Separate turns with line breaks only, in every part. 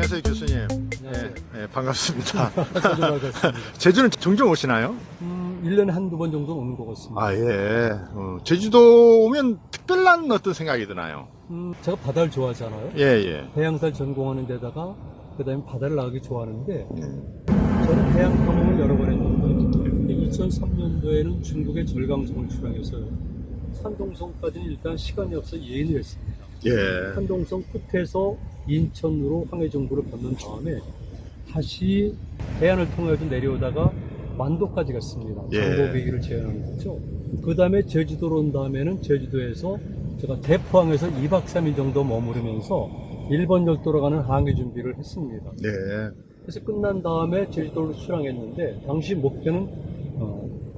안녕하세요, 교수님.
안녕하세요.
네, 반갑습니다.
저도 반갑습니다.
제주는 종종 오시나요?
1년에 한두 번 정도 오는 것 같습니다.
아, 예. 제주도 오면 특별한 어떤 생각이 드나요?
제가 바다를 좋아하잖아요.
예, 예.
해양살 전공하는 데다가 그다음에 바다를 나가기 좋아하는데
예.
저는 해양 탐험을 여러 번 했는데 2003년도에는 중국의 절강성을 출항해서요. 산동성까지는 일단 시간이 없어 예인을 했습니다.
예.
산동성 끝에서 인천으로 황해 정부를 건넌 다음에 다시 해안을 통해서 내려오다가 만도까지 갔습니다.
예.
장보배기를 제안하는 거죠. 그 다음에 제주도로 온 다음에는 제주도에서 제가 대포항에서 2박 3일 정도 머무르면서 일본 열도로 가는 항해 준비를 했습니다.
네.
그래서 끝난 다음에 제주도로 출항했는데 당시 목표는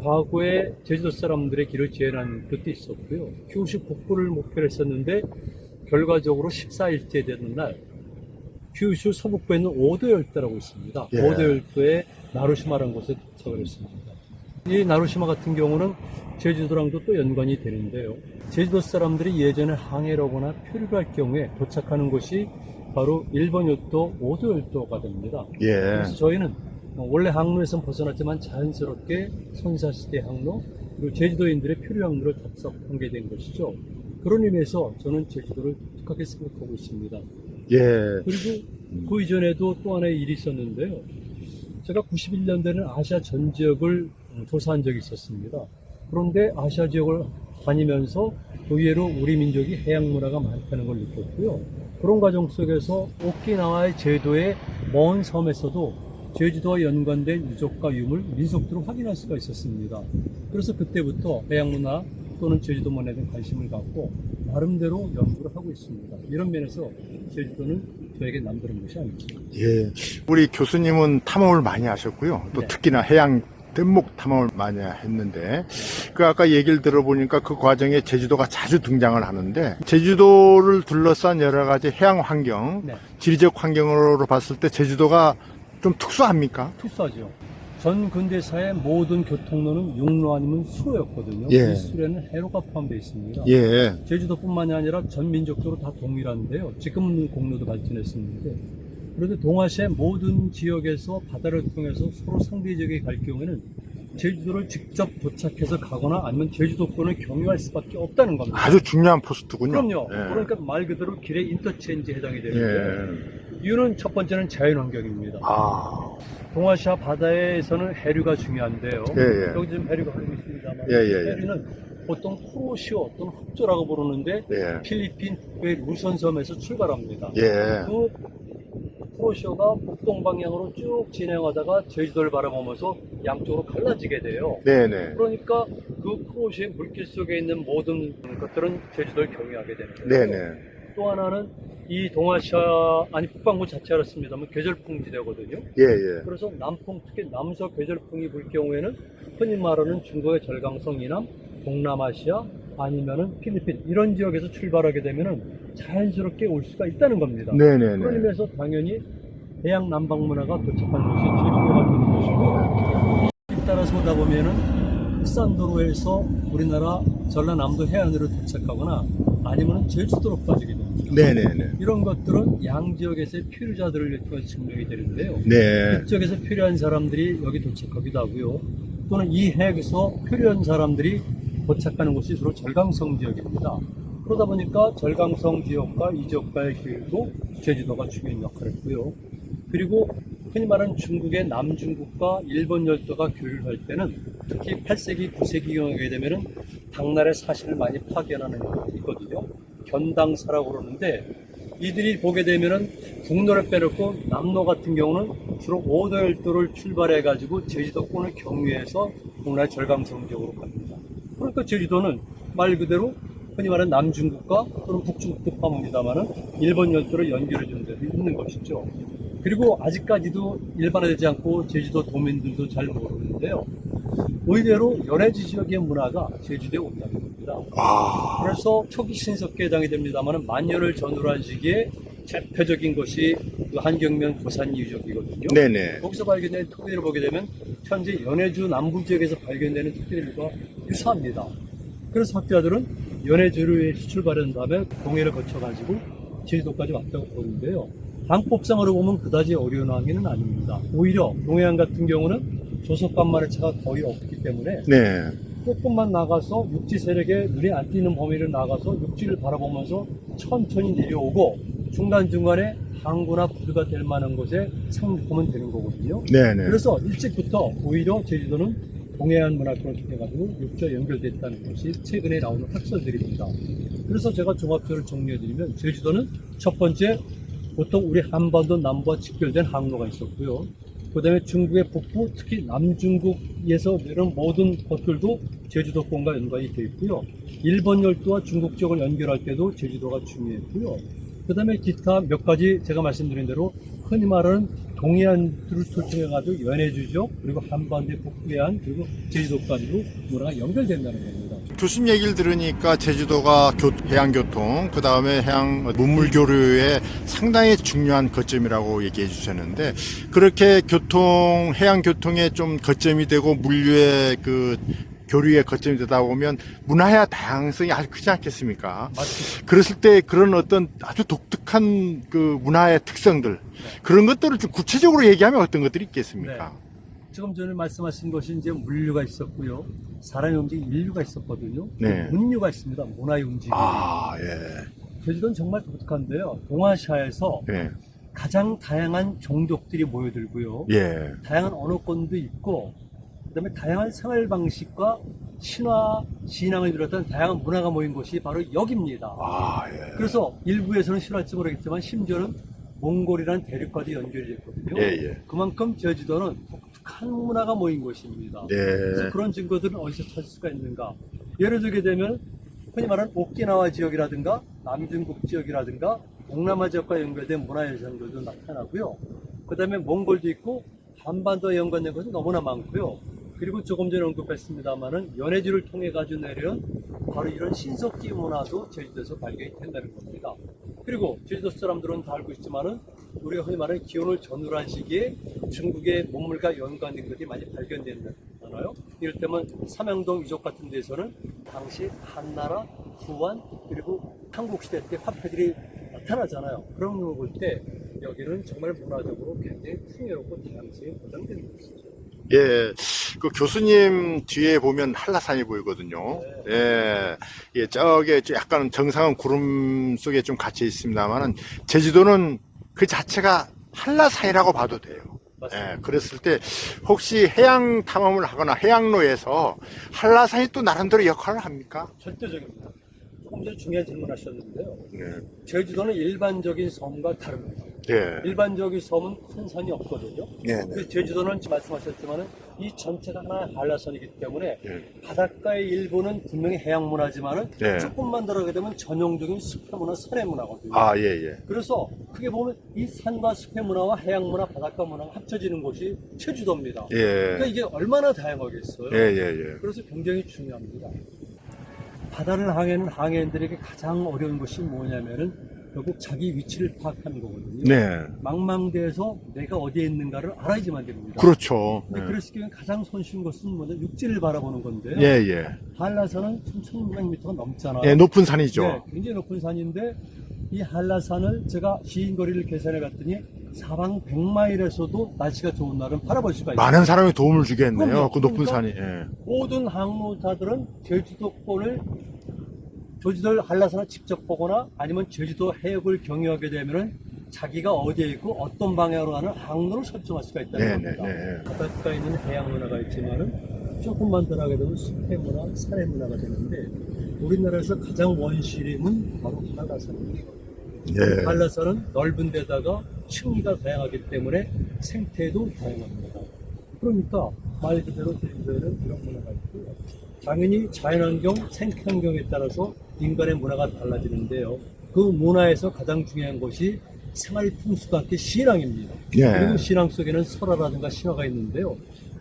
과거에 제주도 사람들의 길을 제한하는 것도 있었고요. 규슈 북부를 목표로 했었는데 결과적으로 14일째 되는 날 규슈 서북부에 있는 오도 열도라고 있습니다.
예.
오도 열도에 나루시마라는 곳에 도착을 했습니다. 이 나루시마 같은 경우는 제주도랑도 또 연관이 되는데요. 제주도 사람들이 예전에 항해를 하거나 표류를 할 경우에 도착하는 곳이 바로 일본 열도 오도 열도가 됩니다.
예.
그래서 저희는 원래 항로에서 벗어났지만 자연스럽게 선사시대 항로 그리고 제주도인들의 표류 항로를 답습하게 된 것이죠. 그런 의미에서 저는 제주도를 독특하게 생각하고 있습니다.
예.
그리고 그 이전에도 또 하나의 일이 있었는데요. 제가 91년도에는 아시아 전 지역을 조사한 적이 있었습니다. 그런데 아시아 지역을 다니면서 의외로 우리 민족이 해양 문화가 많다는 걸 느꼈고요. 그런 과정 속에서 오키나와의 제도의 먼 섬에서도 제주도와 연관된 유적과 유물, 민속들을 확인할 수가 있었습니다. 그래서 그때부터 해양 문화 또는 제주도 문화에 대한 관심을 갖고 나름대로 연구를 하고 있습니다. 이런 면에서 제주도는 저에게 남다른 것이 아닙니다.
예. 우리 교수님은 탐험을 많이 하셨고요. 또
네.
특히나 해양 댐목 탐험을 많이 했는데, 그 아까 얘기를 들어보니까 그 과정에 제주도가 자주 등장을 하는데, 제주도를 둘러싼 여러 가지 해양 환경,
네.
지리적 환경으로 봤을 때 제주도가 좀 특수합니까?
특수하죠. 전 근대사의 모든 교통로는 육로 아니면 수로였거든요.
예.
이 수로에는 해로가 포함되어 있습니다.
예.
제주도뿐만이 아니라 전 민족적으로 다 동일한데요. 지금은 공로도 발전했었는데 그런데 동아시아의 모든 지역에서 바다를 통해서 서로 상대적에 갈 경우에는 제주도를 직접 도착해서 가거나 아니면 제주도권을 경유할 수밖에 없다는 겁니다.
아주 중요한 포스트군요.
그럼요.
예.
그러니까 말 그대로 길의 인터체인지에 해당이 되는데
예.
이유는 첫 번째는 자연환경입니다.
아.
동아시아 바다에서는 해류가 중요한데요.
예, 예.
여기 지금 해류가 흐르고 있습니다만
예, 예, 예.
해류는 보통 쿠로시오 또는 흑조라고 부르는데
예.
필리핀 북부의 루선섬에서 출발합니다.
예.
그 쿠로시오가 북동 방향으로 쭉 진행하다가 제주도를 바라보면서 양쪽으로 갈라지게 돼요.
네네.
그러니까 그 쿠로시오의 물길 속에 있는 모든 것들은 제주도를 경유하게 되는 거예요.
네네.
또 하나는 이 동아시아 아니 북반구 자체가 그렇습니다만 계절풍지대거든요.
예, 예.
그래서 남풍 특히 남서 계절풍이 불 경우에는 흔히 말하는 중국의 절강성 이남, 동남아시아 아니면은 필리핀 이런 지역에서 출발하게 되면은 자연스럽게 올 수가 있다는 겁니다.
네네네.
그런 의미에서 당연히 해양 남방 문화가 도착한 곳이 제주도가 되는 것이고 따라서 오다 보면은 흑산도로에서 우리나라 전라남도 해안으로 도착하거나 아니면 제주도로 빠지게 됩니다.
네네네.
이런 것들은 양 지역에서의 표류자들을 통해서 증명이 되는데요.
네.
이쪽에서 표류한 사람들이 여기 도착하기도 하고요. 또는 이 해에서 표류한 사람들이 도착하는 곳이 주로 절강성 지역입니다. 그러다 보니까 절강성 지역과 이 지역과의 교류도 제주도가 중요한 역할을 했고요. 그리고 흔히 말하는 중국의 남중국과 일본 열도가 교류를 할 때는 특히 8세기, 9세기 경에 되면은 당나라의 사신을 많이 파견하는 것이 있거든요. 견당사라고 그러는데 이들이 보게 되면은 북로를 빼놓고 남로 같은 경우는 주로 오도 열도를 출발해 가지고 제주도권을 경유해서 동남아 절강성 지역으로 갑니다. 그러니까 제주도는 말 그대로 흔히 말하는 남중국과 또는 북중국도 포함합니다만은 일본 열도를 연결해 주는 데도 있는 것이죠. 그리고 아직까지도 일반화되지 않고 제주도 도민들도 잘 모르는데요. 의외로 연해주 지역의 문화가 제주도에 온다는 겁니다.
아.
그래서 초기 신석기에 해당이 됩니다만 만년을 전후로 한 시기에 대표적인 것이 그 한경면 고산 유적이거든요.
네네.
거기서 발견된 토기들을 보게 되면 현재 연해주 남부 지역에서 발견되는 토기들과 유사합니다. 그래서 학자들은 연해주를 출발한 다음에 동해를 거쳐가지고 제주도까지 왔다고 보는데요. 방법상으로 보면 그다지 어려운 항해는 아닙니다. 오히려 동해안 같은 경우는 조석간만의 차가 거의 없기 때문에
네.
조금만 나가서 육지 세력에 눈에 안 띄는 범위를 나가서 육지를 바라보면서 천천히 내려오고 중간중간에 항구나 부두가 될 만한 곳에 상륙하면 되는 거거든요.
네네.
그래서 일찍부터 오히려 제주도는 동해안 문화권을 통해가지고 육지와 연결됐다는 것이 최근에 나오는 학설들입니다. 그래서 제가 종합적으로 정리해드리면 제주도는 첫 번째 보통 우리 한반도 남부와 직결된 항로가 있었고요. 그 다음에 중국의 북부, 특히 남중국에서 내려온 모든 것들도 제주도권과 연관이 되어 있고요. 일본 열도와 중국 지역을 연결할 때도 제주도가 중요했고요. 그 다음에 기타 몇 가지 제가 말씀드린 대로 흔히 말하는 동해안을 통해가지고 연해주죠. 그리고 한반도의 북해안 그리고 제주도까지도 문화가 연결된다는 겁니다.
교수님 얘기를 들으니까 제주도가 해양교통, 그 다음에 해양 문물교류에 상당히 중요한 거점이라고 얘기해 주셨는데, 그렇게 해양교통에 좀 거점이 되고 물류의 그 교류의 거점이 되다 보면 문화의 다양성이 아주 크지 않겠습니까?
맞습니다.
그랬을 때 그런 어떤 아주 독특한 그 문화의 특성들, 그런 것들을 좀 구체적으로 얘기하면 어떤 것들이 있겠습니까?
네. 지금 전에 말씀하신 것이 이제 물류가 있었고요. 사람의 움직임, 인류가 있었거든요.
네.
문류가 있습니다. 문화의 움직임.
예.
제주도는 정말 독특한데요. 동아시아에서
예.
가장 다양한 종족들이 모여들고요.
예.
다양한 언어권도 있고, 그다음에 다양한 생활 방식과 신화, 신앙을 비롯한 다양한 문화가 모인 곳이 바로 여기입니다.
예.
그래서 일부에서는 신화할지 모르겠지만 심지어는 몽골이라는 대륙과도 연결이 됐거든요.
예.
그만큼 제주도는 독특한 문화가 모인 곳입니다. 그래서 그런 증거들은 어디서 찾을 수가 있는가? 예를 들게 되면 흔히 말하는 오키나와 지역이라든가 남중국 지역이라든가 동남아 지역과 연결된 문화현상들도 나타나고요. 그 다음에 몽골도 있고 한반도에 연관된 것은 너무나 많고요. 그리고 조금 전에 언급했습니다마는 연해주를 통해 가지고 내려온 바로 이런 신석기 문화도 제주도에서 발견이 된다는 겁니다. 그리고 제주도 사람들은 다 알고 있지만은 우리가 흔히 말하는 기원을 전후한 시기에 중국의 문물과 연관된 것이 많이 발견됐잖아요. 이럴 때면 삼양동 유적 같은 데서는 당시 한나라, 후한 그리고 한국시대 때 화폐들이 나타나잖아요. 그런 걸 볼 때 여기는 정말 문화적으로 굉장히 풍요롭고 다양성이 보장되는 곳이죠.
예, 그 교수님 뒤에 보면 한라산이 보이거든요. 예, 예, 저게 약간 정상은 구름 속에 좀 갇혀 있습니다만은 제주도는 그 자체가 한라산이라고 봐도 돼요.
맞습니다.
예, 그랬을 때 혹시 해양 탐험을 하거나 해양로에서 한라산이 또 나름대로 역할을 합니까?
절대적입니다. 조금 전에 중요한 질문 하셨는데요.
예,
제주도는 일반적인 섬과 다릅니다.
예,
일반적인 섬은 큰 산이 없거든요.
네, 네.
근데 제주도는 말씀하셨지만은 이 전체가 하나의 한라산이기 때문에
예.
바닷가의 일부는 분명히 해양 문화지만은
네.
조금만 들어가게 되면 전형적인 숲의 문화, 산의 문화거든요.
아, 예, 예.
그래서 크게 보면 이 산과 숲의 문화와 해양 문화, 바닷가 문화가 합쳐지는 곳이 제주도입니다.
예.
그러니까 이게 얼마나 다양하겠어요.
예, 예, 예.
그래서 굉장히 중요합니다. 바다를 항해하는 항해인들에게 가장 어려운 것이 뭐냐면은 결국 자기 위치를 파악하는 거거든요.
네.
망망대해서 내가 어디에 있는가를 알아야지만 됩니다.
그렇죠.
근데
예.
그랬을 경우에 가장 손쉬운 것은 먼저 육지를 바라보는 건데요.
예, 예.
한라산은 1,600m가 넘잖아요.
예, 높은 산이죠.
네, 굉장히 높은 산인데 이 한라산을 제가 시인거리를 계산해 갔더니 사방 100마일에서도 날씨가 좋은 날은 바라볼 수가 있어요.
많은 사람이 도움을 주겠네요.
그럼요.
그 높은
그러니까
산이. 예.
모든 항로자들은 제주도권을 제주도 한라산을 직접 보거나 아니면 제주도 해역을 경유하게 되면은 자기가 어디에 있고 어떤 방향으로 가는 항로를 설정할 수가 있다는 겁니다.
네.
바닷가에 있는 해양 문화가 있지만은 조금만 더 나게 되면 숲의 문화, 산의 문화가 되는데 우리나라에서 가장 원시림은 바로 한라산입니다.
예.
한라산은 넓은 데다가 층위가 다양하기 때문에 생태도 다양합니다. 그러니까 말 그대로 제주도에는 이런 문화가 있고요. 당연히 자연환경, 생태환경에 따라서 인간의 문화가 달라지는데요. 그 문화에서 가장 중요한 것이 생활 풍수가 함께 신앙입니다.
예.
그리고 신앙 속에는 설화라든가 신화가 있는데요.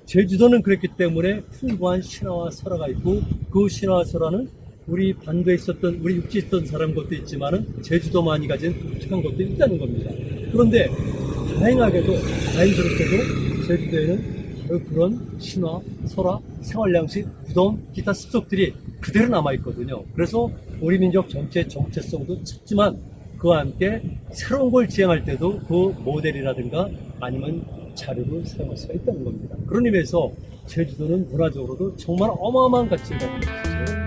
제주도는 그랬기 때문에 풍부한 신화와 설화가 있고 그 신화와 설화는 우리 반도에 있었던, 우리 육지에 있던 사람 것도 있지만은 제주도만이 가진 독특한 것도 있다는 겁니다. 그런데 다행하게도, 자연스럽게도 제주도에는 바로 그런 신화, 설화, 생활양식, 무덤, 기타 습속들이 그대로 남아있거든요. 그래서 우리 민족 전체의 정체성도 찾지만 그와 함께 새로운 걸 지향할 때도 그 모델이라든가 아니면 자료를 사용할 수가 있다는 겁니다. 그런 의미에서 제주도는 문화적으로도 정말 어마어마한 가치를 가지고 있어요.